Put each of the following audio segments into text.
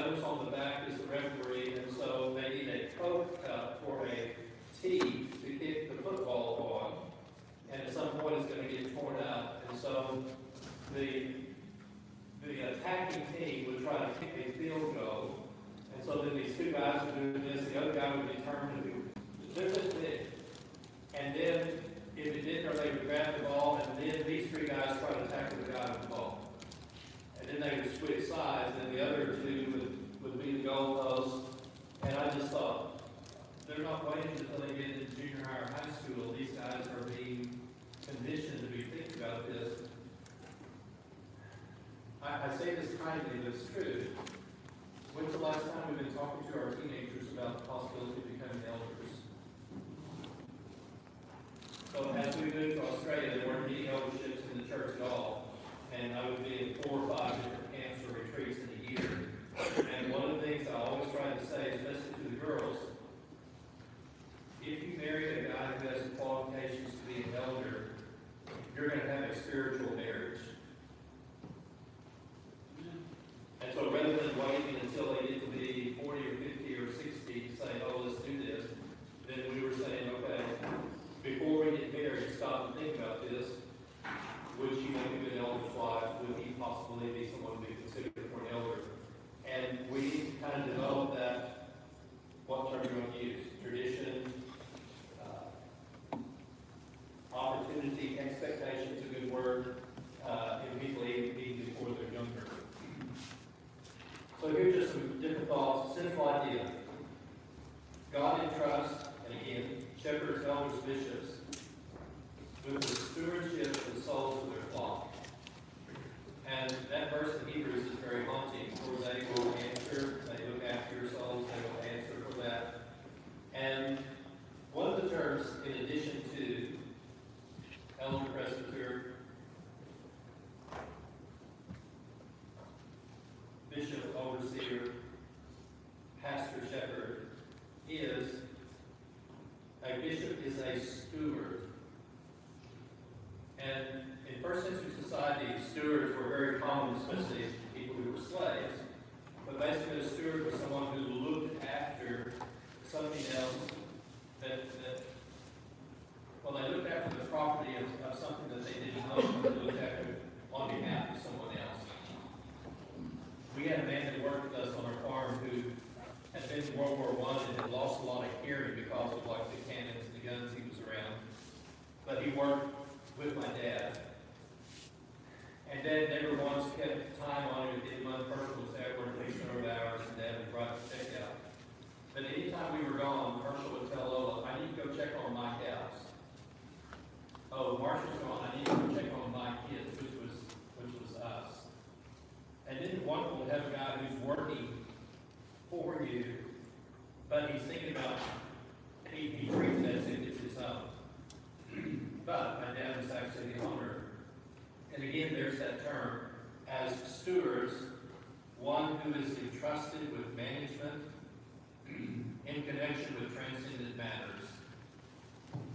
notice on the back is the referee, and so they need a coat cup for a tee to kick the football on, and at some point it's going to get torn up, and so the attacking team would try to kick a field goal, and so then these two guys would do this, the other guy would determine to do this big, and then if it didn't, or they would grab the ball, and then these three guys try to tackle the guy with the ball. And then they would switch sides, and the other two would be the goalposts. And I just thought, they're not waiting until they get into junior high or high school. These guys are being conditioned to be thinking about this. I say this kindly, but it's true. When's the last time we've been talking to our teenagers about the possibility of becoming elders? So as we moved to Australia, there weren't any elderships in the church at all. And I would be in 4 or 5 different camps or retreats in a year. And one of the things I always try to say, especially to the girls, if you marry a guy who has the qualifications to be an elder, you're going to have a spiritual marriage. And so rather than waiting until they get to be 40 or 50 or 60 to say, oh, let's do this, then we were saying, okay, before we get married, stop and think about this. Would she make a good elder's wife? Would he possibly be someone to be considered for an elder? And we kind of developed that, what term you want to use? Tradition, opportunity, expectation is a good word, in people even before they're younger. So here's just some different thoughts. Central idea. God entrusts, and again, shepherds, elders, bishops, with the stewardship of the souls of their flock. And that verse in Hebrews is very haunting, for they will answer, they look after your souls, they will answer for that. And one of the terms, in addition to elder, presbyter, bishop, overseer, pastor, shepherd, is a bishop is a steward. And in first century society, stewards were very common, especially people who were slaves. But basically, a steward was someone who looked after something else well, they looked after the property of something that they didn't own, but they looked after on behalf of someone else. We had a man that worked with us on our farm who had been in World War I and had lost a lot of hearing because of like the cannons and the guns he was around. But he worked with my dad. And Dad never once kept time on it. Did my Herschel was there working 8 hours, and Dad would write the check out. But anytime we were gone, Herschel would tell Lola, I need to go check on my cows. Oh, Marshall's gone, I need to go check on my kids, which was us. And then it's wonderful to have a guy who's working for you, but he's thinking about, he treats it as if it's his own. But my dad was actually the owner. And again, there's that term, as stewards, one who is entrusted with management in connection with transcendent matters.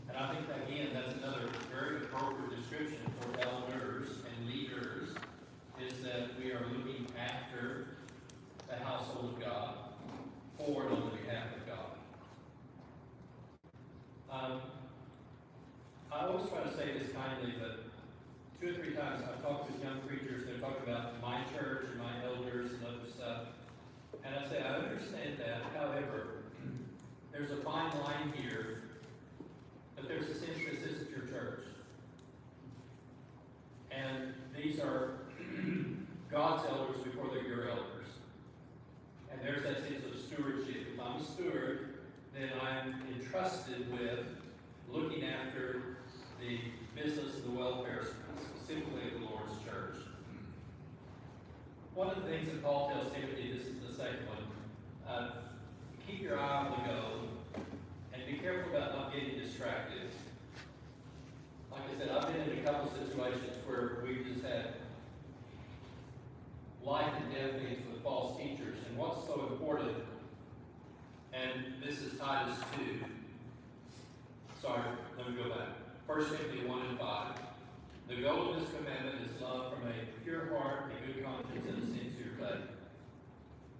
And I think, that, again, that's another very appropriate description for elders and leaders, is that we are looking after the household of God, for and on the behalf of God. I always try to say this kindly, but 2 or 3 times I've talked with young preachers, they're talking about my church and my elders and other stuff. And I say, I understand that. However, there's a fine line here, but there's a sense that this is your church. And these are God's elders before they're your elders. And there's that sense of stewardship. If I'm a steward, then I'm entrusted with looking after the business and the welfare, specifically of the Lord's church. One of the things that Paul tells Timothy, this is the second one, keep your eye on the goal, and be careful about not getting distracted. Like I said, I've been in a couple situations where we've just had life and death things with false teachers. And what's so important, and this is Titus 2. Sorry, let me go back. 1 Timothy 1 and 5. The goal of this commandment is love from a pure heart, a good conscience, and a sincere faith.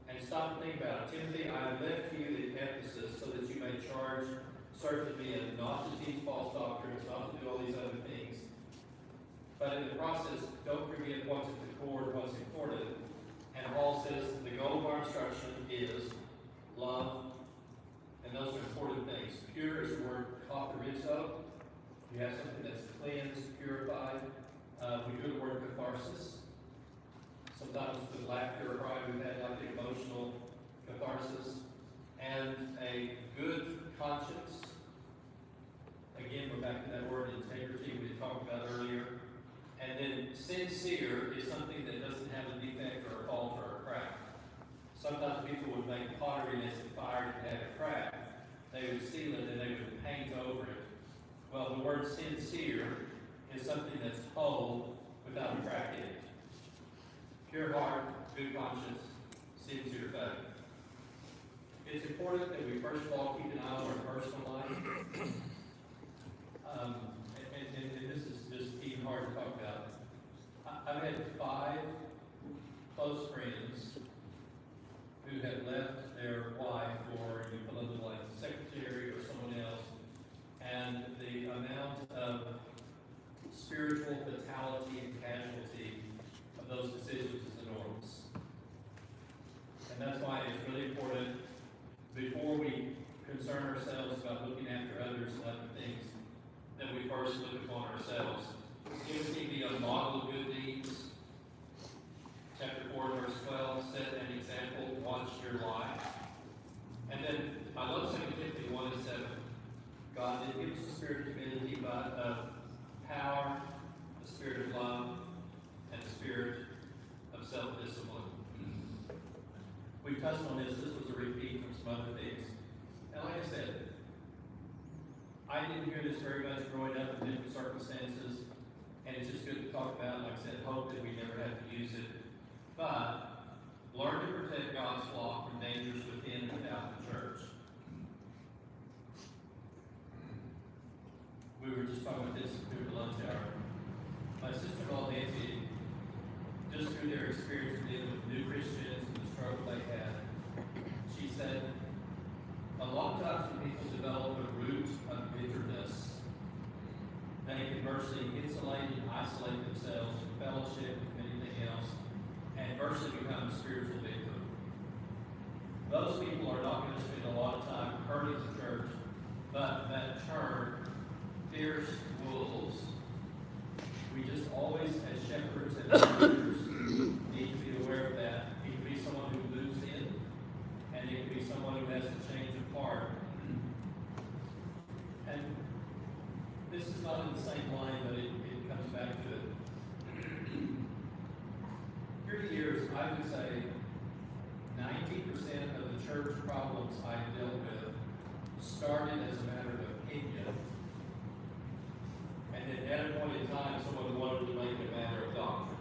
And stop and think about it. Timothy, I have left you in Ephesus so that you may serve men, not to teach false doctrines, not to do all these other things. But in the process, don't forget what's at the core, what's important. And Paul says the goal of our instruction is love, and those are important things. Pure is the word katharizo. You have something that's cleansed, purified. We do the word catharsis. Sometimes with laughter or cry, we've had like the emotional catharsis. And a good conscience. Again, we're back to that word integrity we talked about earlier. And then sincere is something that doesn't have a defect or a fault or a crack. Sometimes people would make pottery and as it fired and had a crack. They would seal it and they would paint over it. Well, the word sincere is something that's whole without a crack in it. Pure heart, good conscience, sincere faith. It's important that we first of all keep an eye on our personal life. And this is just even hard to talk about. I've had 5 close friends who had left their wife for, you fill in the blank, secretary or someone else, and the amount of spiritual fatality and casualty of those decisions is enormous. And that's why it's really important, before we concern ourselves about looking after others and other things, that we first look upon ourselves. Timothy, be a model of good deeds. Chapter 4, verse 12, set an example, watch your life. And then, I love 2 Timothy 1 and 7. God did give us the spirit of humility, but of power, the spirit of love, and the spirit of self-discipline. We've touched on this. This was a repeat from some other things. And like I said, I didn't hear this very much growing up in different circumstances, and it's just good to talk about. Like I said, hope that we never have to use it. But learn to protect God's flock from dangers within and without the church. We were just talking about this through the lunch hour. My sister-in-law Nancy, just through their experience dealing with new Christians and the struggle they had, she said, a lot of times when people develop a root of bitterness, they can virtually insulate and isolate themselves from fellowship and anything else, and virtually become a spiritual victim. Those people are not going to spend a lot of time hurting the church, but that turn fierce wolves. We just always, as shepherds and leaders, need to be aware of that. It can be someone who moves in, and it can be someone who has to change of heart. And this is not in the same line, but it comes back to it. Through the years, I would say 90% of the church problems I dealt with started as a matter of opinion. And then at a point in time, someone wanted to make it a matter of doctrine.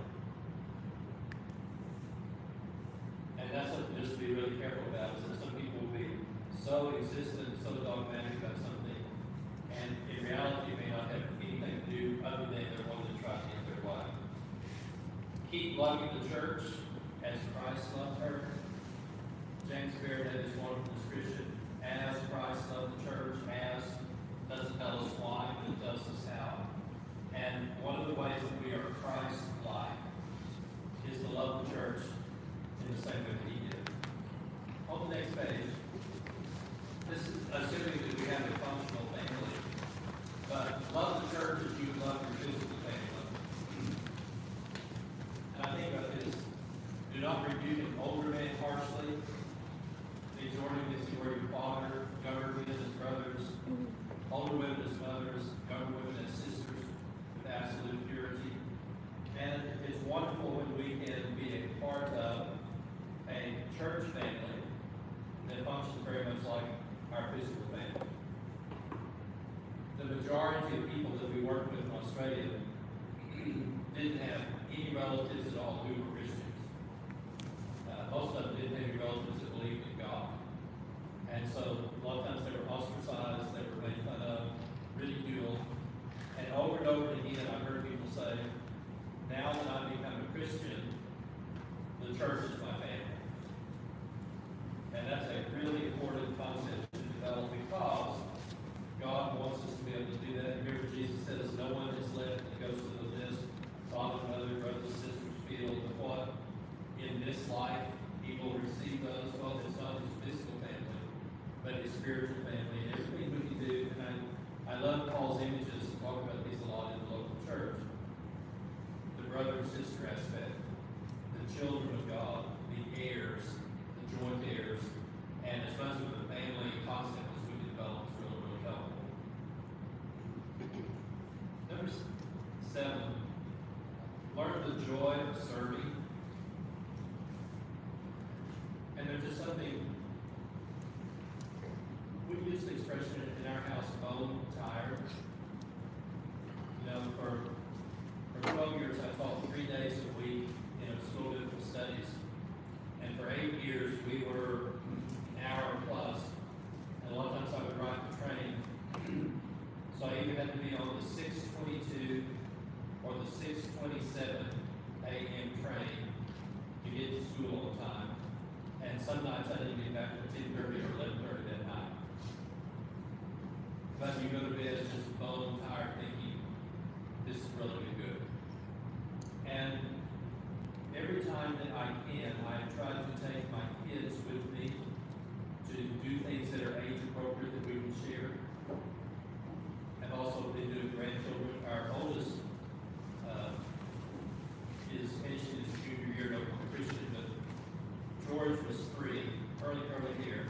And that's something just to be really careful about, is that some people will be so insistent, so dogmatic about something, and in reality it may not have anything to do other than they're wanting to try to get their way. Keep loving the church as Christ loved her. James Baird had this wonderful description: as Christ loved the church, as doesn't tell us why, but it tells us how. And one of the ways that we are Christ-like is to love the church in the same way that he did. On the next page, this is assuming that we have a functional family, but love the church as you would love your physical family. And I think about this: do not rebuke an older man harshly, exhorting his or your father, younger men as brothers, older women as mothers, younger women as sisters, with absolute purity. And it's wonderful when we can be a part of a church family that functions very much like our physical family. The majority of people that we worked with in Australia didn't have any relatives at all who were Christians. Most of them didn't have any relatives that believed in God. And so a lot of times they were ostracized, they were made fun of, ridiculed. And over again, I've heard people say, now that I've become a Christian, the church this life, people receive those. Well, it's not his physical family, but his spiritual family, and everything we can do. And I love Paul's images and talk about these a lot in the local church. The brother and sister aspect, the children of God, the heirs, the joint heirs, and as much of the family concept as we can develop is really, really helpful. Number 7, learn the joy of serving. And there's just something, we use the expression in our house, bone tired. You know, for 12 years I taught 3 days a week in school biblical studies. And for 8 years we were an hour plus. And a lot of times I would ride the train. So I either had to be on the 6:22 or the 6:27 a.m. train to get to school on time. And some nights I didn't get back till 10:30 or 11:30 that night. But you go to bed just bone tired thinking, this is really good. And every time that I can, I try to take my kids with me to do things that are age appropriate that we can share. I've also been doing grandchildren. Our oldest is finishing his junior year at Oklahoma Christian, but George was 3, early here.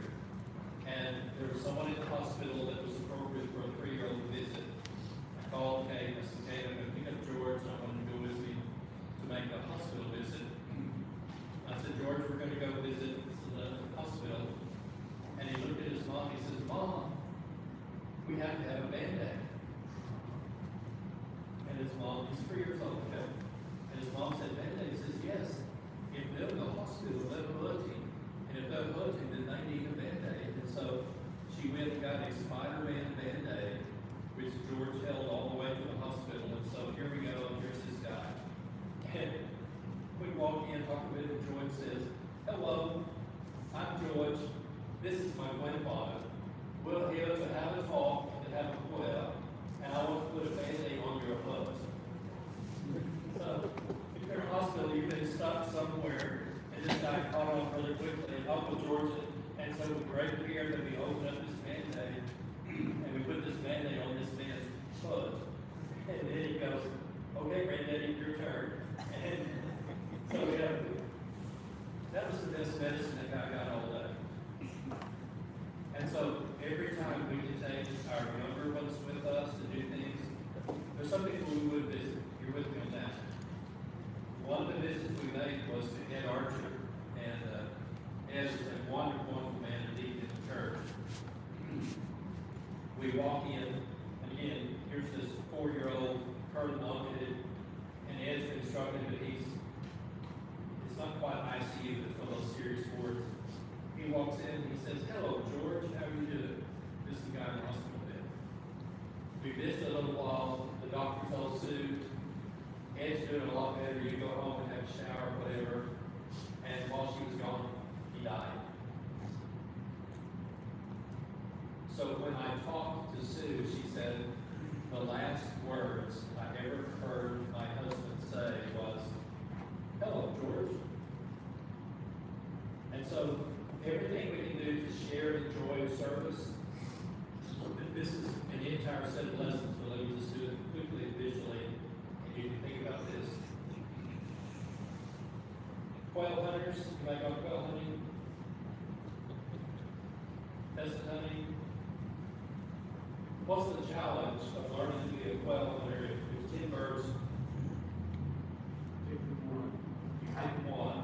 And there was someone in the hospital that was appropriate for a 3-year-old to visit. I called Kate, I said, Kate, I'm going to pick up George, and I want him to go with me to make a hospital visit. I said, George, we're going to go visit the hospital. And he looked at his mom, he says, Mom, we have to have a Band-Aid. And his mom, he's 3 years old, okay? And his mom said, Band-Aid? He says, yes. If they'll go to the hospital, they'll hurt him. And if they'll hurt him, then they need a Band-Aid. And so she went and got a Spider-Man Band-Aid, which George held all the way to the hospital. And so here we go, here's this guy. And we walk in, talk with him, George says, hello, I'm George. This is my grandfather. We're here to have a talk and have a prayer, and I want to put a Band-Aid on your hurt. So, if you're in a hospital, you've been stuck somewhere, and this guy caught on really quickly, and Uncle George, and so with great fear that we open up this Band-Aid, and we put this Band-Aid on this man's foot. And then he goes, okay, Granddaddy, your turn. And so that was the best medicine that guy got all day. And so every time we can take our younger ones with us to do things, there's some people we would visit. You're with me on that. One of the visits we made was to Ed Archer, and Ed is a wonderful, wonderful man and deacon in the church. We walk in, and again, here's this 4-year-old, currently located, and Ed's been struggling, but it's not quite ICU, it's one of those serious wards. He walks in and he says, hello, George, how are you doing? This is the guy in the hospital bed. We visited a little while, the doctor told Sue, Ed's doing a lot better, you go home and have a shower, whatever. And while she was gone, he died. So when I talked to Sue, she said, the last words I ever heard my husband say was, hello, George. And so everything we can do to share the joy of service, this is an entire set of lessons, but let me just do it quickly and visually, and you can think about this. Quail hunters, you might go quail hunting, pheasant hunting. What's the challenge of learning to be a quail hunter if there's 10 birds? You pick one.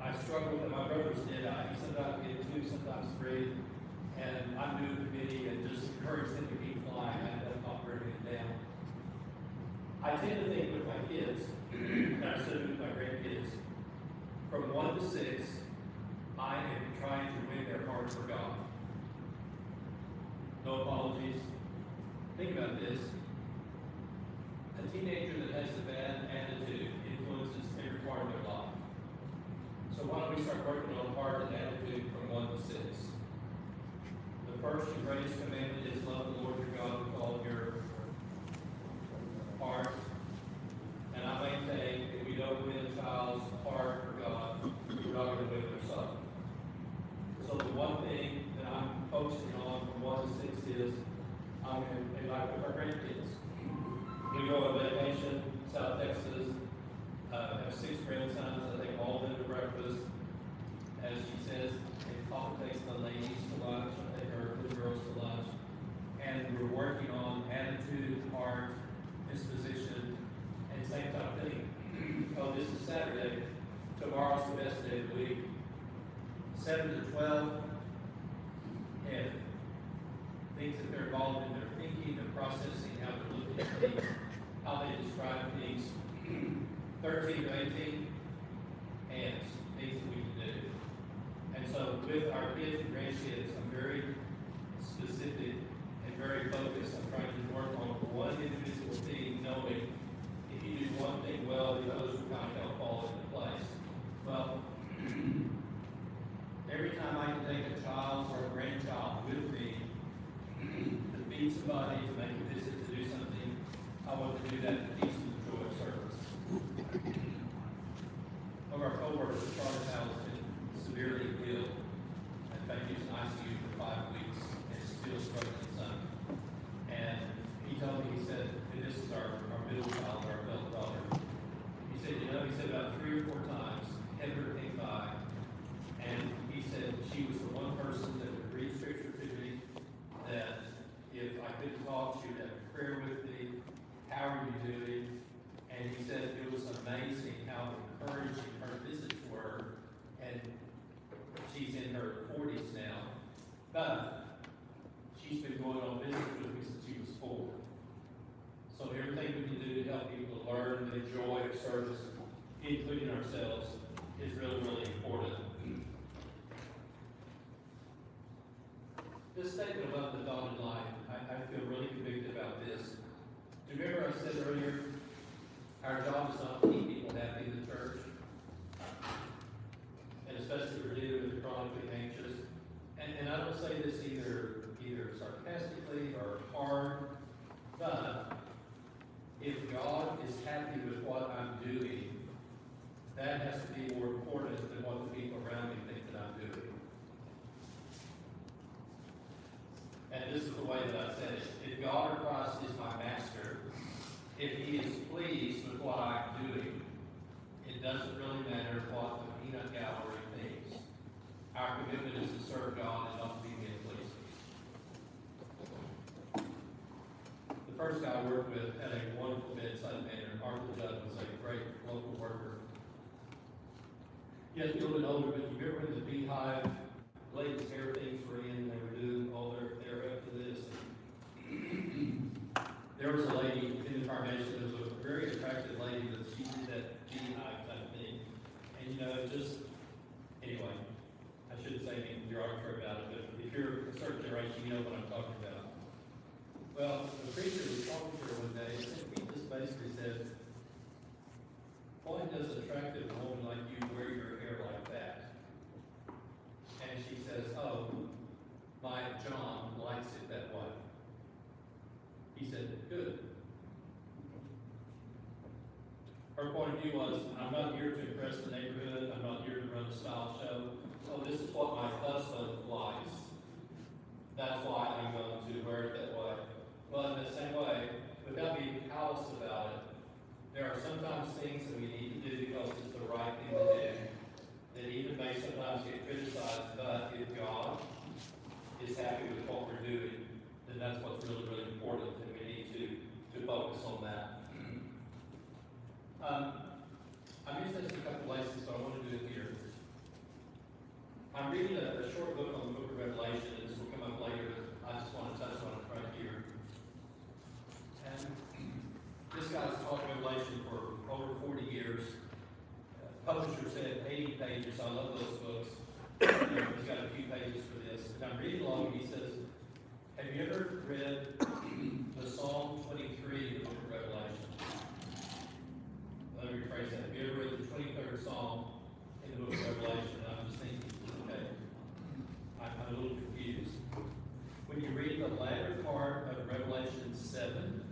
I struggle with it. My brothers did. I sometimes get 2, sometimes 3, and I do the committee and just encourage them to keep flying. I end up not bringing it down. I tend to think with my kids, and I said with my grandkids, from 1 to 6, I am trying to win their hearts for God. No apologies. Think about this. A teenager that has a bad attitude influences every part of their life. So why don't we start working on heart and attitude from 1 to 6? The first and greatest commandment is love the Lord your God with all your heart. And I maintain if we don't win a child's tomorrow's the best day of the week. 7 to 12, and things that they're involved in, their thinking, their processing, how they're looking at things, how they describe things. 13 to 18, and things that we can do. And so with our kids and grandkids, I'm very specific and very focused. I'm trying to work on one individual thing, knowing if you do one thing well, the others will kind of fall into place. Well, every time I can take a child or a grandchild with me to feed somebody, to make a visit, to do something, I want to do that to teach them the joy of service. One of our coworkers at Charlottetown has been severely ill. In fact, he was in ICU for 5 weeks and still struggling some. And he told me, he said, and this is our middle child, our adult daughter. He said, he said about 3 or 4 times, Heather came by, and he said she was the one person that would read scripture to me, that if I couldn't talk, she would have a prayer with me. How are you doing? And he said it was amazing how encouraging her visits were, and she's in her 40s now, but she's been going on visits with me since she was 4. So everything we can do to help people learn the joy of service, including ourselves, is really, really important. This statement about the dotted line, I feel really convicted about this. Do you remember I said earlier, our job is not to keep people happy in the church, and especially if we're dealing with the chronically anxious. And I don't say this either sarcastically or hard, but if God is happy with what I'm doing, that has to be more important than what the people around me think that I'm doing. And this is the way that I said it. If God or Christ is my master, if he is pleased with what I'm doing, it doesn't really matter what the peanut gallery thinks. Our commitment is to serve God and not to be men pleasers. The first guy I worked with had a wonderful bedside manner. Arthur Judd was a great local worker. He was a little bit older, but you remember when the Beehive ladies' hair things were in, they were doing all their up to this. There was a lady in the congregation that was a very attractive lady, but she did that Beehive type thing. And anyway, I shouldn't say anything derogatory about it, but if you're a certain generation, you know what I'm talking about. Well, the preacher was talking to her one day, and he just basically said, "Why does an attractive woman like you wear your hair like that?" And she says, "Oh, my John likes it that way." He said, "Good." Her point of view was, I'm not here to impress the neighborhood, I'm not here to run a style show. Oh, this is what my husband likes. That's why I'm going to wear it that way. Well, in the same way, without being callous about it, there are sometimes things that we need to do because it's the right thing to do, that even may sometimes get criticized, but if God is happy with what we're doing, then that's what's really, really important, and we need to focus on that. I'm using this in a couple places, but I want to do it here. I'm reading a short book on the book of Revelation, and this will come up later, but I just want to touch on it right here. And this guy's taught Revelation for over 40 years. Publisher said 80 pages. I love those books. He's got a few pages for this. And I'm reading along, and he says, have you ever read the Psalm 23 in the book of Revelation? Let me rephrase that. Have you ever read the 23rd Psalm in the book of Revelation? And I'm just thinking, okay, I'm a little confused. When you read the latter part of Revelation 7,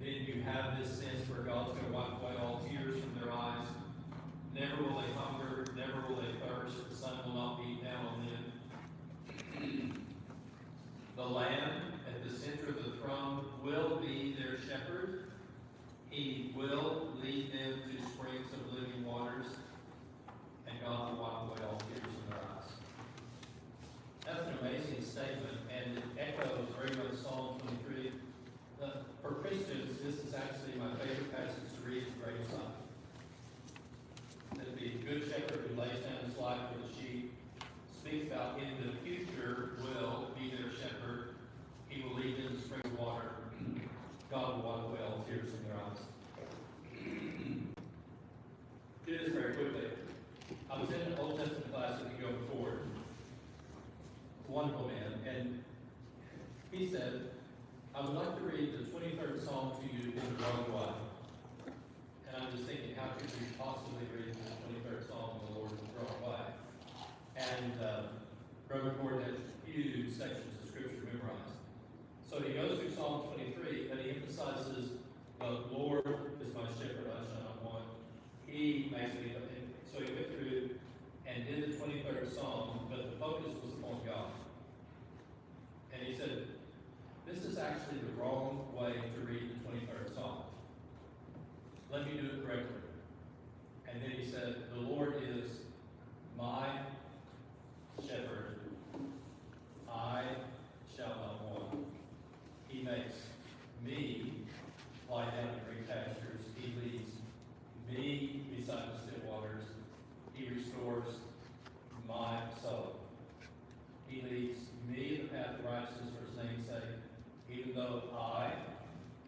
then you have this sense where God's going to wipe away all tears from their eyes. Never will they hunger, never will they thirst, the sun will not beat down on them. The Lamb at the center of the throne will be their shepherd. He will lead them to springs of living waters, and God will wipe away all tears from their eyes. That's an amazing statement, and it echoes very much Psalm 23. For Christians, this is actually my favorite passage to read in Great Psalm. That the good shepherd wonderful man, and he said, I would like to read the 23rd Psalm to you in the wrong way. And I'm just thinking, how could you possibly read the 23rd Psalm of the Lord in the wrong way? And Brother Gordon has huge sections of Scripture memorized. So he goes through Psalm 23, and he emphasizes, the Lord is my shepherd, I shall not want. He makes me, so he went through and did the 23rd Psalm, but the focus was upon God. And he said, this is actually the wrong way to read the 23rd Psalm. Let me do it correctly. And then he said, the Lord is my shepherd. I shall not want. He makes me lie down in green pastures. He leads me beside the still waters. He restores my soul. He leads me in the path of righteousness for his name's sake. Even though I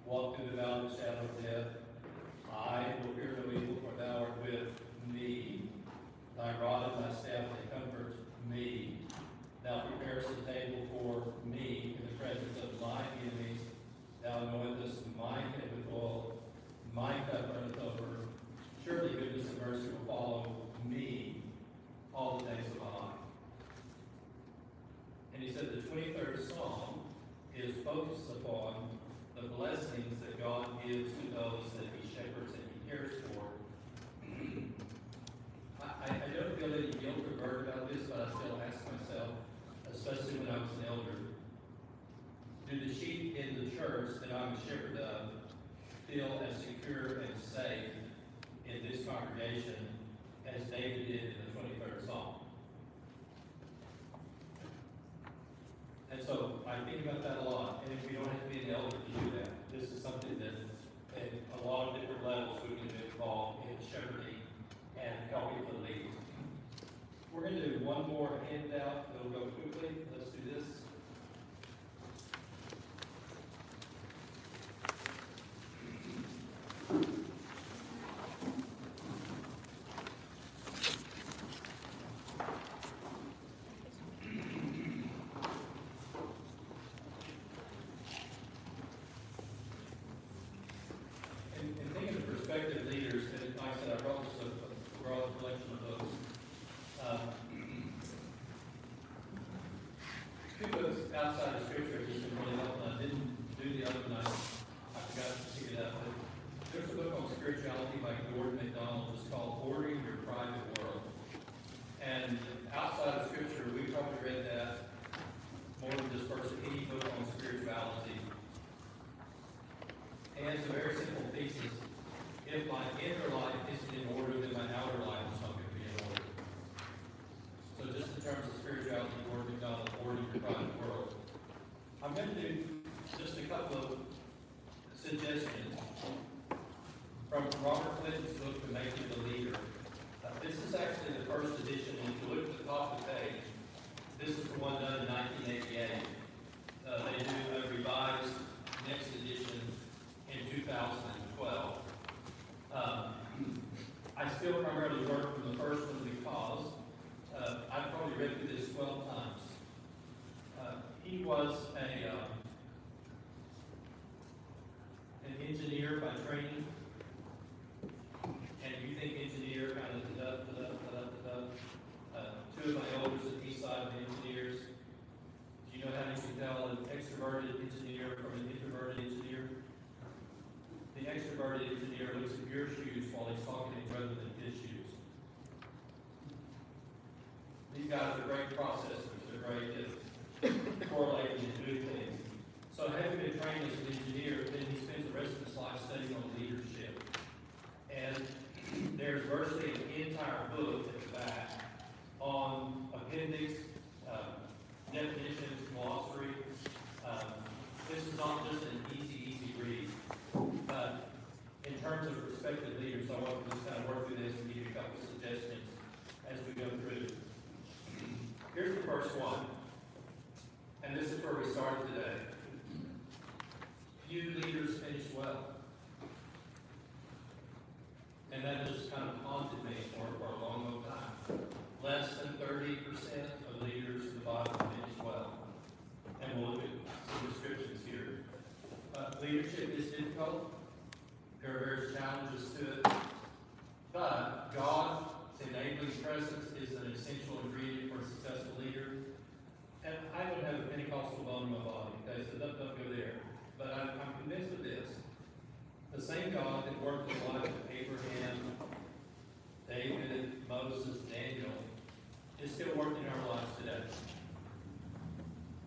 walk through the valley of the shadow of death, I will fear no evil, for thou art with me. Thy rod and thy staff, they comfort me. Thou preparest a table for me in the presence of my enemies. Thou anointest my head with oil. My cup runneth over. Surely goodness and mercy will follow me all the days of my life. And he said the 23rd Psalm is focused upon the blessings that God gives to those that he shepherds and he cares for. I don't feel any guilt or burden about this, but I still ask myself, especially when I was an elder, do the sheep in the church that I'm a shepherd of feel as secure and safe in this congregation as David did in the 23rd Psalm? And so I think about that a lot, and if we don't have to be an elder to do that, this is something that at a lot of different levels we can be involved in shepherding and helping to lead. We're going to do one more handout. It'll go quickly. Let's do this. And thinking of prospective leaders, and like I said, I brought just a broad collection of those. Two books outside of Scripture just been really helpful. I didn't do the other one. I forgot to pick it up. But there's a book on spirituality by Gordon MacDonald. It's called Ordering Your Private World. And outside of Scripture, we probably read that more than just first any book on spirituality. And it's a very simple thesis. If my inner life isn't in order, then my outer life is not going to be in order. So just in terms of spirituality, Gordon MacDonald, Ordering Your Private World. I'm going to do just a couple of suggestions from Robert Clinton's book, The Making of the Leader. This is actually the first edition, and if you look at the top of the page, this is the one done in 1988. They do a revised next edition in 2012. I still primarily work from the first one because I've probably read through this 12 times. He was an engineer by training, and you think engineer kind of two of my elders at Eastside are engineers. Do you know how you can tell an extroverted engineer from an introverted engineer? The extroverted engineer looks at your shoes while he's talking rather than his shoes. These guys are great processors. They're great at correlating and doing things. So having been trained as an engineer, then he spends the rest of his life studying on leadership. And there's virtually an entire book at the back on appendix, definitions, glossary. This is not just an easy read. But in terms of prospective leaders, I want to just kind of work through this and give you a couple of suggestions as we go through. Here's the first one. And this is where we started today. Few leaders finish well. And that just kind of haunted me for a long time. Less than 30% of leaders in the Bible finish well. difficult. There are various challenges to it. But God's enabling presence is an essential ingredient for a successful leader. And I don't have a Pentecostal bone in my body, okay, so don't go there. But I'm convinced of this. The same God that worked in the life of Abraham, David, Moses, Daniel, is still working in our lives today.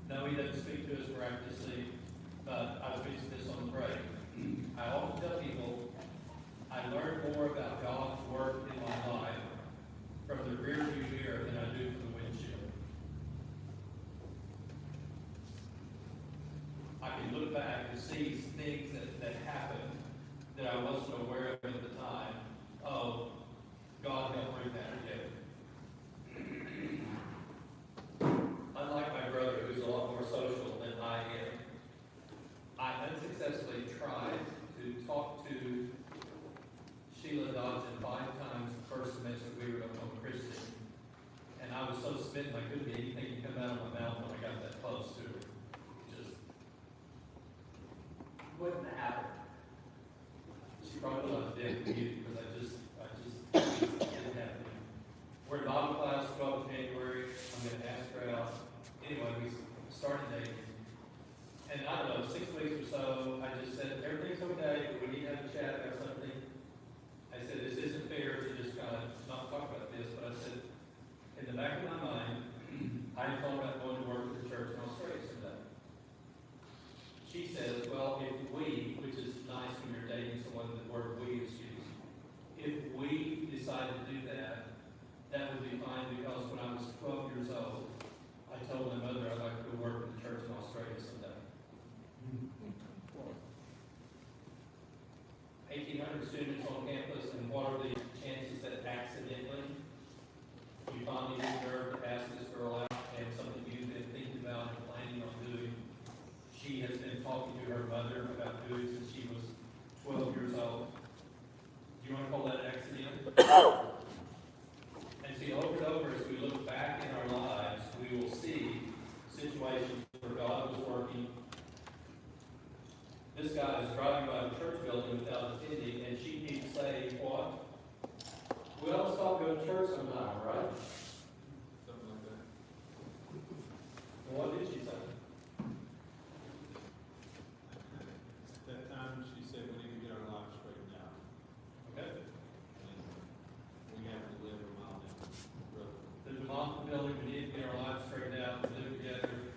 No, he doesn't speak to us miraculously, but I was preaching this on the break. I often tell people I learn more about God's work in my life from the rear view mirror than I do from the windshield. I can look back and see things that happened that I wasn't aware of at the time. Oh, God helped bring that together. Unlike my brother, who's a lot more social than I am, I unsuccessfully tried to talk to Sheila Dodson 5 times the first semester we were going home Christian. And I was so smitten I couldn't get anything to come out of my mouth when I got that close to her. Just wouldn't happen. She probably thought I was dead with you because I just didn't happen. We're in Bible class 12th of January. I'm going to ask her out. Anyway, we started dating. And I don't know, 6 weeks or so, I just said, everything's okay, but we need to have a chat about something. I said, this isn't fair to just kind of not talk about this, but I said, in the back of my mind, I thought about going to work at the church in Australia someday. She says, well, if we, which is nice when you're dating someone, the word we is used, if we decide to do that, that would be fine, because when I was 12 years old, I told my mother I'd like to go work at the church in Australia someday. 1,800 students on campus, and what are the chances that accidentally you finally get the nerve to ask this girl out and something you've been thinking about and planning on doing? She has been talking to her mother about doing since she was 12 years old. Do you want to call that an accident? And see, over and over, as we look back in our lives, we will see situations where God was working. This guy is driving by the church building without attending, and she keeps saying, what? Well, stop going to church sometime, right? Something like that. And what did she say? At that time, she said we need to get our lives straightened out. Okay. And we have to live a mile down the road. There's a mom building, we need to get our lives straightened out, we live together.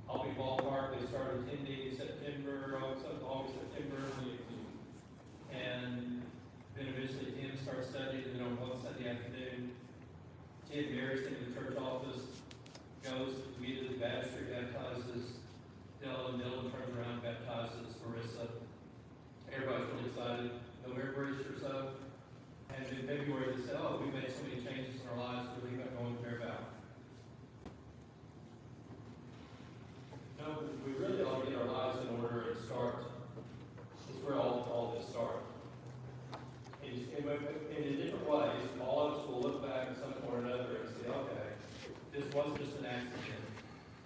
I'll be ballpark, they started attending September, August, September, 2018. and then eventually Tim starts studying, and then on one Sunday afternoon, Tim marries him in the church office, goes immediately to the baptistry, baptizes Dylan turns around, baptizes Marissa. Everybody's really excited. November-ish or so, and in February they said, oh, we made so many changes in our lives, we're thinking about going to Fairbound. No, we really ought to get our lives in order and start. It's where all this started. In different ways, all of us will look back at some point or another and say, okay, this wasn't just an accident.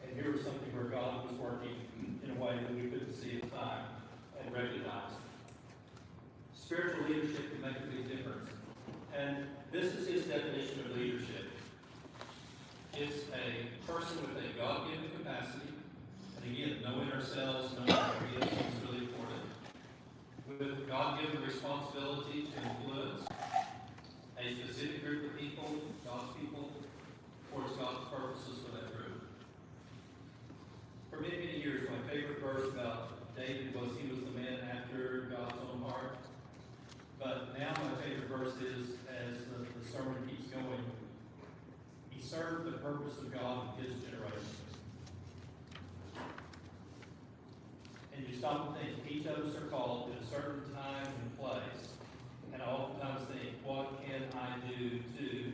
And here was something where God was working in a way that we couldn't see at the time and recognize. Spiritual leadership can make a big difference. And this is his definition of leadership. It's a person with a God-given capacity. Again, knowing ourselves, knowing our gifts is really important. With God-given responsibility to influence a specific group of people, God's people, towards God's purposes for that group. For many, many years, my favorite verse about David was he was the man after God's own heart. But now my favorite verse is, as the sermon keeps going, he served the purpose of God in his generation. And you stop and think, each of us are called at a certain time and place. And I oftentimes think, what can I do to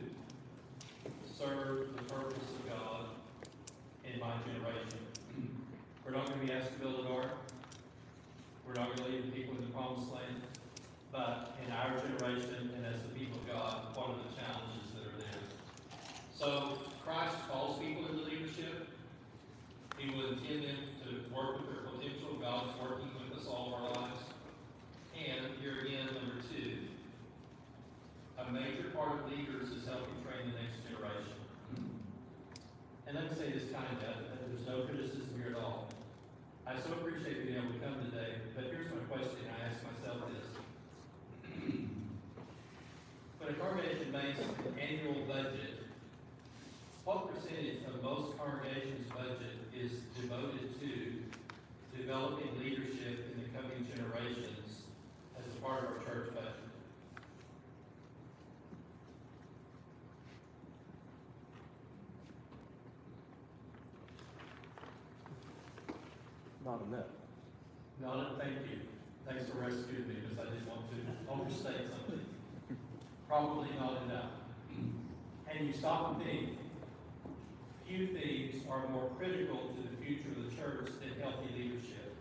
serve the purpose of God in my generation? We're not going to be asked to build an ark. We're not going to lead the people in the promised land. But in our generation and as the people of God, what are the challenges that are there? So Christ calls people into leadership. He will intend them to work with their potential. God's working with us all of our lives. leaders is helping train the next generation. And let me say this kind of, there's no criticism here at all. I so appreciate being able to come today, but here's my question I ask myself is, when a congregation makes an annual budget, what percentage of most congregations' budget is devoted to developing leadership in the coming generations as a part of our church budget? Not enough. Thank you. Thanks for rescuing me because I didn't want to overstate something. Probably not enough. And you stop and think, few things are more critical to the future of the church than healthy leadership.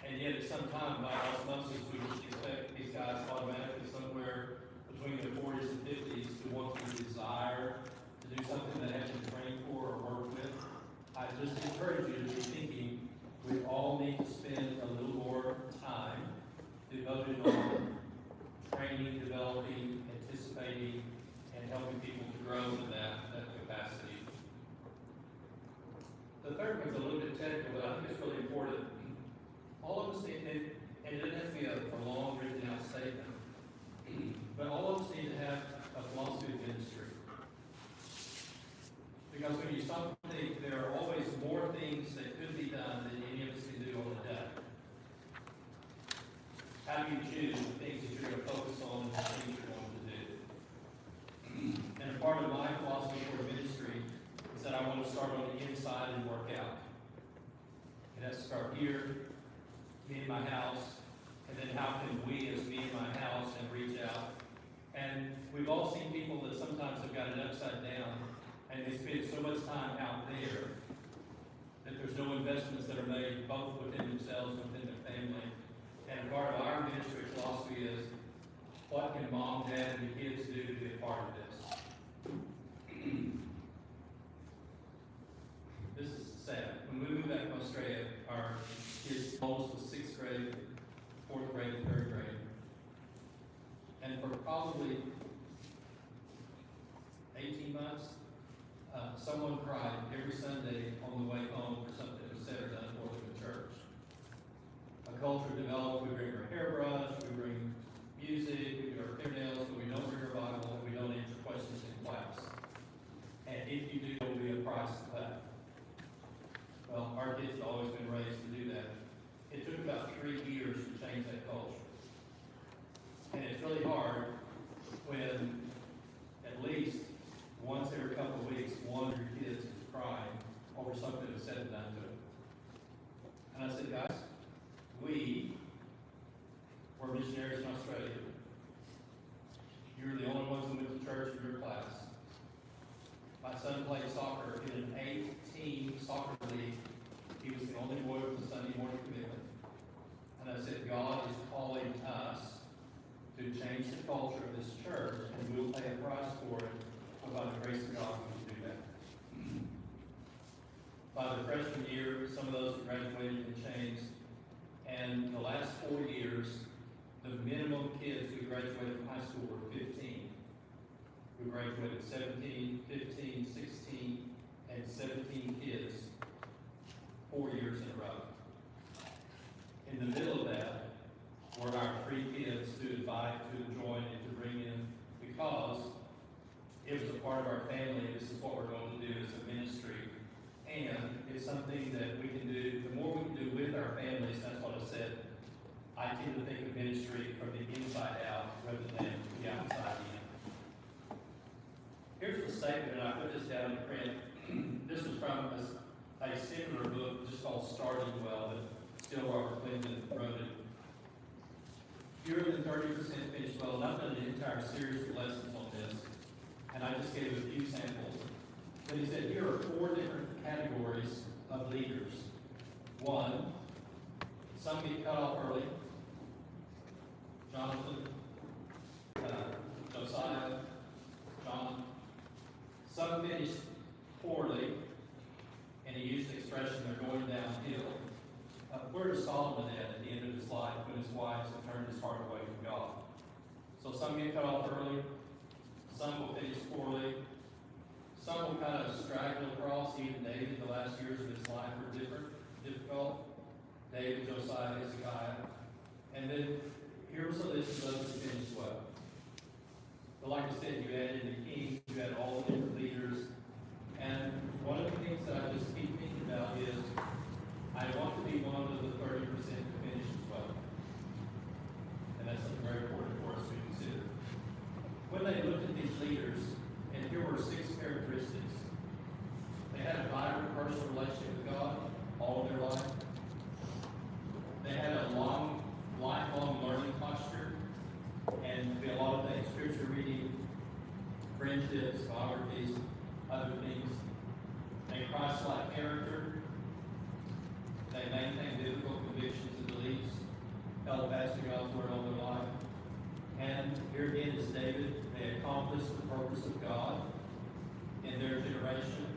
And yet at some time, by osmosis, we just expect these guys automatically somewhere between their 40s and 50s to want to desire to do something they haven't been trained for or work with. I just encourage you to be thinking we all need to spend a little more time devoted on training, developing, anticipating, and helping people to grow in that capacity. The third one's a little bit technical, but I think it's really important. All of us need, and it doesn't have to be a long written out statement, but all of us need to have a philosophy of ministry. Because when you stop and think, there are always more things that could be done than any of us can do on a day. How do you choose the things that you're going to focus on and the things you're going to do? And a part of my philosophy for ministry is that I want to start on the inside and work out. It has to start here, me and my house, and then how can we as me and my house and reach out? And we've all seen people that sometimes have got it upside down and they spend so much time out there that there's no investments that are made both within themselves and within their family. And part of our ministry philosophy is, what can mom, dad, and the kids do to be a part of this? This is sad. When we moved back from Australia, our kids' oldest was 6th grade, 4th grade, and 3rd grade. And for probably 18 months, someone cried every Sunday on the way home for something that was said or done for them in church. A culture developed, we bring our hairbrush, we bring music, we do our fingernails, but we don't bring our Bible, and we don't answer questions in class. And if you do, there will be a price to pay. Well, our kids have always been raised to do that. It took about 3 years to change that culture. And it's really hard when at least once every couple of weeks, one of your kids is crying over something that was said and done to them. And I said, guys, we were missionaries in Australia. You were the only ones who went to church in your class. My son played soccer in an 8-team soccer league. He was the only boy with a Sunday morning commitment. And I said, God is calling us to change the culture of this church, and we'll pay a price for it. By the grace of God, we can do that. By the freshman year, some of those graduated and changed. And the last 4 years, the minimum kids who graduated from high school were 15. We graduated 17, 15, 16, and 17 kids 4 years in a row. In the middle of that were our 3 kids to invite, to join, and to bring in, because it was a part of our family. This is what we're going to do as a ministry. And it's something that we can do. The more we can do with our families, that's what I said. I tend to think of ministry from the inside out rather than the outside in. Here's the statement, and I put this down in print. This was from a similar book just called Starting Well, that Stillwater Clinton wrote it. Fewer than 30% finish well. And I've done an entire series of lessons on this. And I just gave a few samples. But he said, here are 4 different categories of leaders. 1, some get cut off early. Jonathan, Josiah, John. Some finished poorly, and he used the expression, they're going downhill. Where is Solomon at the end of his life when his wives have turned his heart away from God? So some get cut off early, some will finish poorly, some will kind of straggle across. Even David, the last years of his life were difficult. David, Josiah, Hezekiah. And then here's a list of those who finished well. But like I said, you added the kings, you had all the different leaders. And one of the things that I just keep thinking about is, I want to be one of the 30% to finish as well. And that's something very important for us to consider. When they looked at these leaders, and here were 6 characteristics. They had a vibrant personal relationship with God all of their life. They had a lifelong learning posture, and a lot of things, scripture reading, friendships, biographies, other things. A Christ-like character. They maintained biblical convictions and beliefs, held fast to God's word all their life. And here again is David. They accomplished the purpose of God in their generation,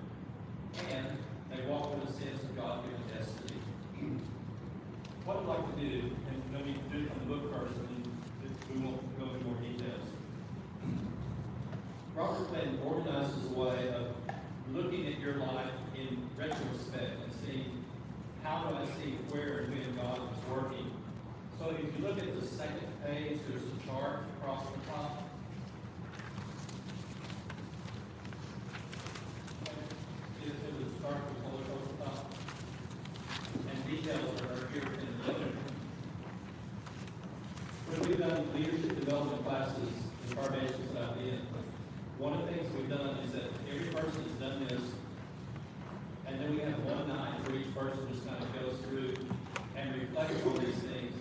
and they walked in the sense of God-given destiny. What I'd like to do, and let me do it from the book first, and then we won't go into more details. Robert Clinton organizes a way of looking at your life in retrospect and seeing how do I see where and when God was working. So if you look at the second page, there's a chart across the top. It was a chart with color across the top. And details are here in the book. When we've done leadership development classes in foundations that I've been, one of the things we've done is that every person has done this, and then we have one night where each person just kind of goes through and reflects on these things.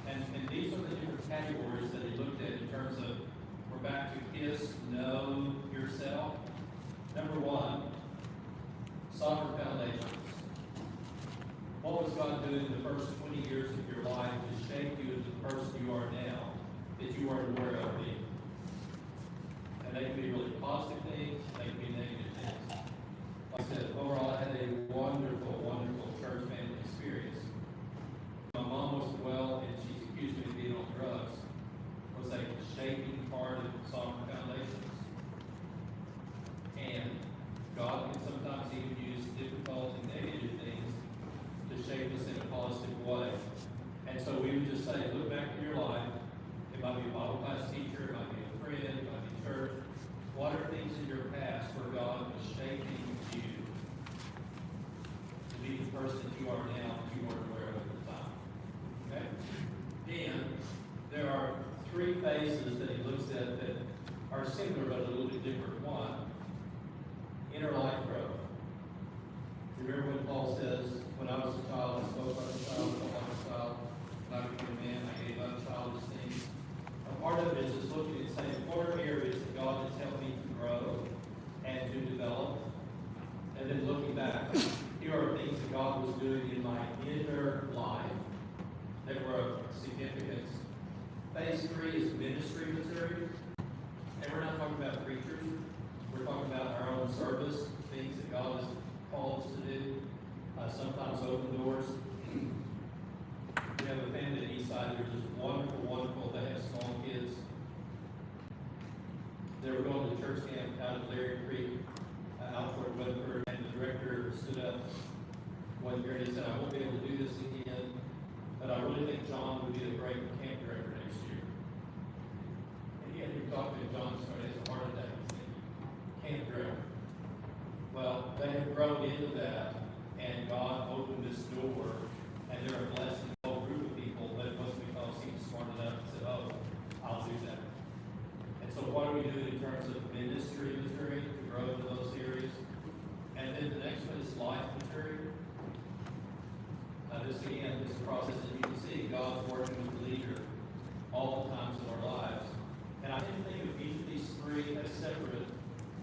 And these are the different categories that he looked at in terms of, we're back to KISS, know yourself. Number 1, solid foundations. What was God doing in the first 20 years of your life to shape you into the person you are now that you weren't aware of being? And they can be really positive things, they can be negative things. Like I said, overall, I had a wonderful, wonderful church family experience. My mom wasn't well, and she's accused me of being on drugs. Was a shaping part of solid foundations. And God can sometimes even use difficult and negative things to shape us in a positive way. And so we would just say, look back in your life. It might be a Bible class teacher, it might be a friend, it might be church. What are things in your past where God was shaping you to be the person that you are now that you weren't aware of at the time? Okay? Then there are 3 phases that he looks at that are similar but a little bit different. 1, inner life growth. Remember when Paul says, when I was a child, I spoke like a child, I thought like a child. When I became a man, I gave up childish things. A part of it is just looking and saying, what are areas that God has helped me to grow and to develop? And then looking back, here are things that God was doing in my inner life that were of significance. Phase 3 is ministry maturity. And we're not talking about preachers. We're talking about our own service, things that God has called us to do. Sometimes open doors. We have a family at Eastside that are just wonderful, wonderful. They have small kids. They were going to church camp out at Larry Creek, out toward Weatherford, and the director stood up one year and he said, I won't be able to do this again, but I really think John would be a great camp director next year. And he had to talk to John started as a heart attack. Camp director. Well, they have grown into that, and God opened this door, and they're a blessing to a whole group of people, but it wasn't because he was smart enough and said, oh, I'll do that. And so what are we doing in terms of ministry maturity to grow into those areas? And then the next one is life maturity. This again is a process that you can see God's working with the leader all the times of our lives. And I didn't think of each of these 3 as separate,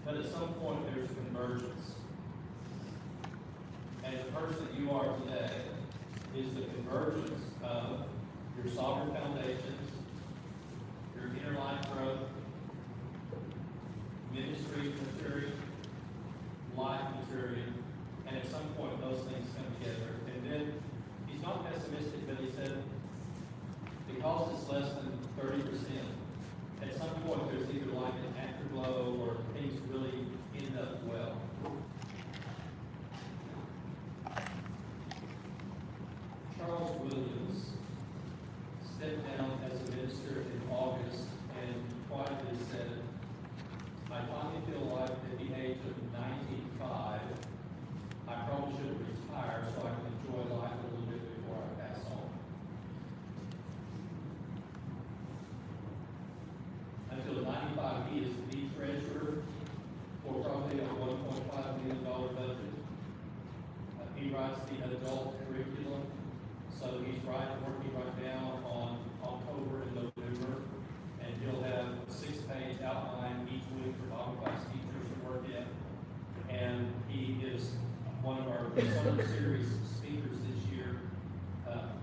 but at some point there's convergence. And the person that you are today is the convergence of your solid foundations, your inner life growth, ministry maturity, life maturity, and at some point those things come together. And then he's not pessimistic, but he said, because it's less than 30%, at some point there's either like an afterglow finally feel like at the age of 95, I probably should retire so I can enjoy life a little bit before I pass on. Until 95, he is the treasurer for probably a $1.5 million budget. He writes the adult curriculum, so he's working right now on October and November, and he'll have a 6-page outline each week for Bible class teachers to work in. And he is one of our summer series speakers this year,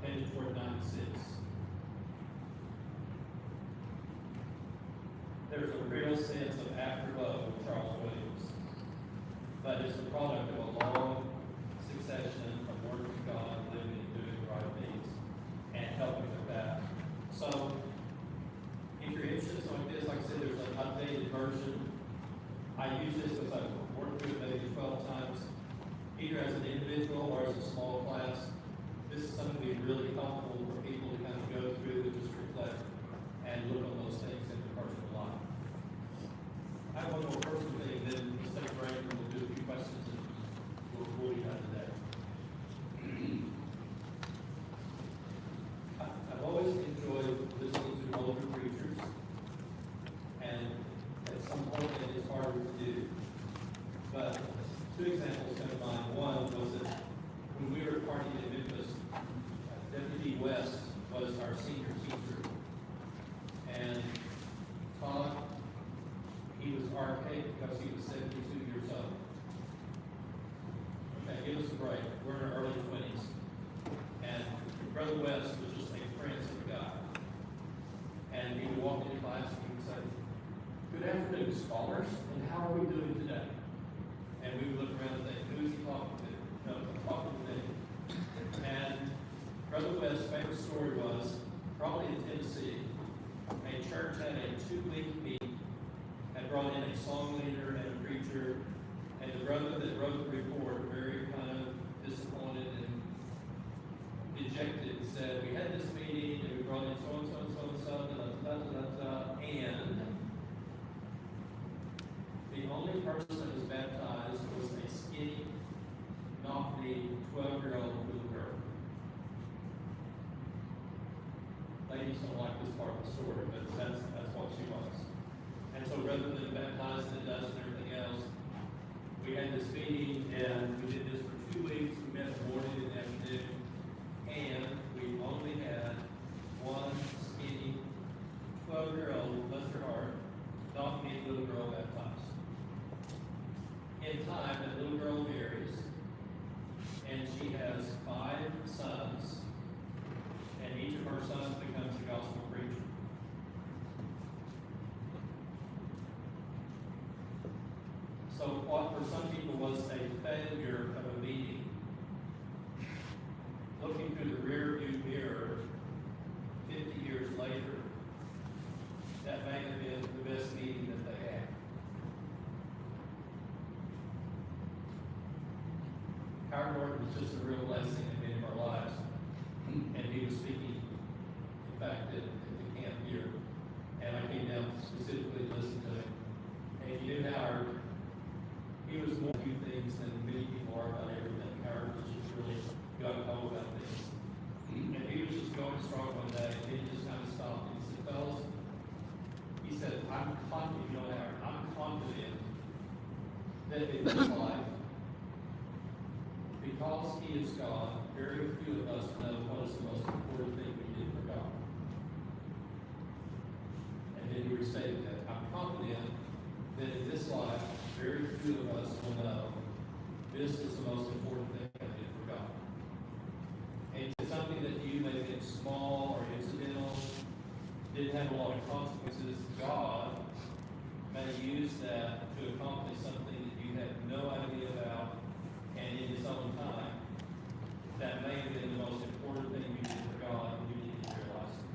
headed toward 96. There's a real sense of afterglow with Charles Williams, but it's the product of a long succession of working God, living and doing the right things, and helping with that. So, if you're interested in something like this, like I said, there's an updated version. I use this because I've worked through it maybe 12 times, either as an individual or as a small class. This is something that's really helpful for people to kind of go through and just reflect and look on those things in their personal life. I have one more personal thing, then we'll take a break and we'll do a few questions and we'll be done today. I've always enjoyed listening to older preachers, and at some point it is harder to do. But 2 examples come to mind. One was that when we were partying in Memphis, Deputy West was our senior teacher, and Todd, he was archaic because he was 72 years old. Okay, give us a break. We're in our early 20s. And Brother West was just a prince of God. And he would walk into class and he would say, "Good afternoon, scholars, and how are we doing today?" And we would look around and think, who's he talking to? No, I'm talking to me. And Brother West's favorite story was, probably in Tennessee, a church had a 2-week meeting, had brought in a song leader and a preacher, and the brother that wrote the report, very kind of disappointed and dejected, said, "We had this meeting, and we brought in so-and-so and so-and-so, and the only person that was baptized was a skinny, knock-kneed, 12-year-old little girl." Ladies don't like this part of the story, but that's what she was. And so rather than baptizing the dust and everything else, we had this meeting, and we did this for 2 weeks. We met in the morning and afternoon, and we only had one skinny 12-year-old, bless her heart, knock-kneed little girl baptized. In time, that little girl marries, and she has 5 sons, and each of her sons becomes a gospel preacher. So what for some people was a failure of a meeting, looking through the rear-view mirror 50 years later, that may have been the best meeting that they had. Howard Norton was just a real blessing in many of our lives, and he was speaking, in fact, at the camp here, and I came down specifically to listen to him. And if you knew Howard, he was more few things than many people are about everything. Howard was just really gung-ho about things. And he was just going strong one day, and he just kind of stopped, and he said, "Fellas," he said, "I'm confident, you know, Howard, I'm confident that in this life, because he is God, very few of us know what is the most important thing we did for God." And then he restated that, "I'm confident that in this life, very few of us will know this is the most important thing I did for God." And it's something that you may think small or incidental, didn't have a lot of consequences. God may use that to accomplish something that you had no idea about, and in its own time, that may have been the most important thing you did for God, and you didn't realize it.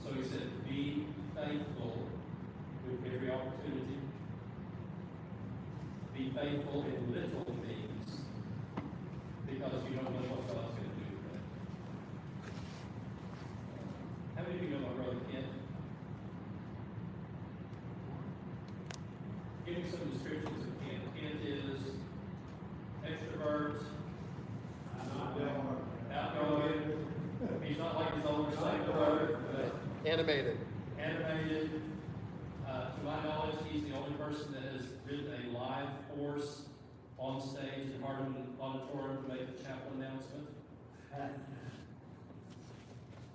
So he said, be faithful with every opportunity. Be faithful in little things, because you don't know what God's going to do with that. How many of you know my brother Kent? give me some descriptions of Kent. Kent is extrovert, outgoing. He's not like his older son, brother, but Animated. animated. To my knowledge, he's the only person that has ridden a live horse on stage in Hardeman Auditorium to make the chapel announcement.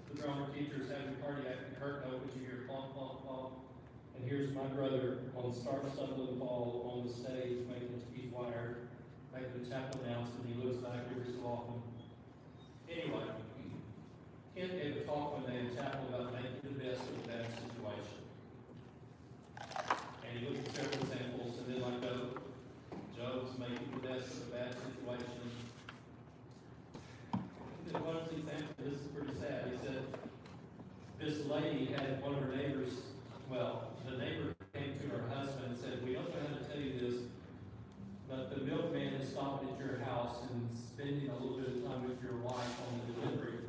The drummer teacher is having cardiac concurrent, which you hear clomp, clomp, clomp. And here's my brother on Start, Stumble, and Fall on the stage, he's wired, making the chapel announcement. He looks back every so often. Anyway, Kent gave a talk one day in chapel about making the best of a bad situation. And he looked at several examples, and then like Job's making the best of a bad situation. And one of the examples, this is pretty sad. He said, this lady had one of her neighbors, the neighbor came to her husband and said, we don't know how to tell you this, but the milkman is stopping at your house and spending a little bit of time with your wife on the delivery.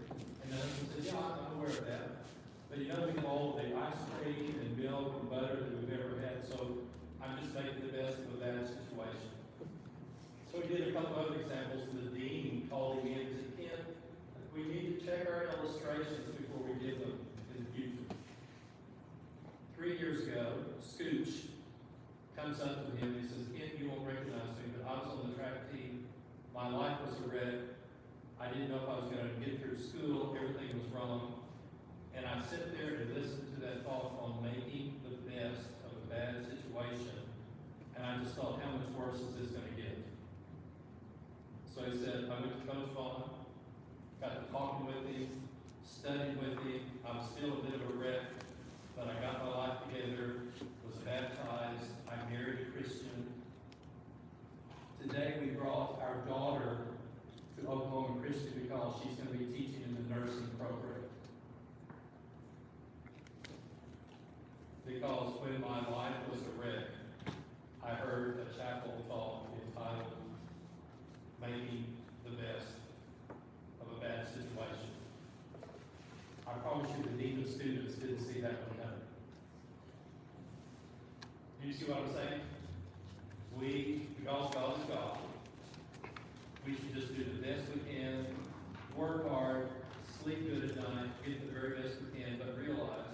And the husband said, yeah, I'm aware of that. But you know, we have all the ice cream and milk and butter that we've ever had, so I'm just making the best of a bad situation. So we did a couple other examples, and the dean called him in and said, Ken, we need to check our illustrations before we give them in the future. 3 years ago, Scooch comes up to him and he says, Ken, you won't recognize me, but I was on the track team. My life was a wreck. I didn't know if I was going to get through school. Everything was wrong. And I sit there and listen to that talk on making the best of a bad situation. And I just thought, how much worse is this going to get? So he said, I went to Coach Vaughn, got to talking with him, studied with him. I was still a bit of a wreck, but I got my life together, was baptized, I married a Christian. Today we brought our daughter to Oklahoma Christian because she's going to be teaching in the nursing program. Because when my life was a wreck, I heard a chapel talk entitled, Making the Best of a Bad Situation. I promise you the dean of students didn't see that one coming. Do you see what I'm saying? Because God is God, we should just do the best we can, work hard, sleep good at night, get the very best we can, but realize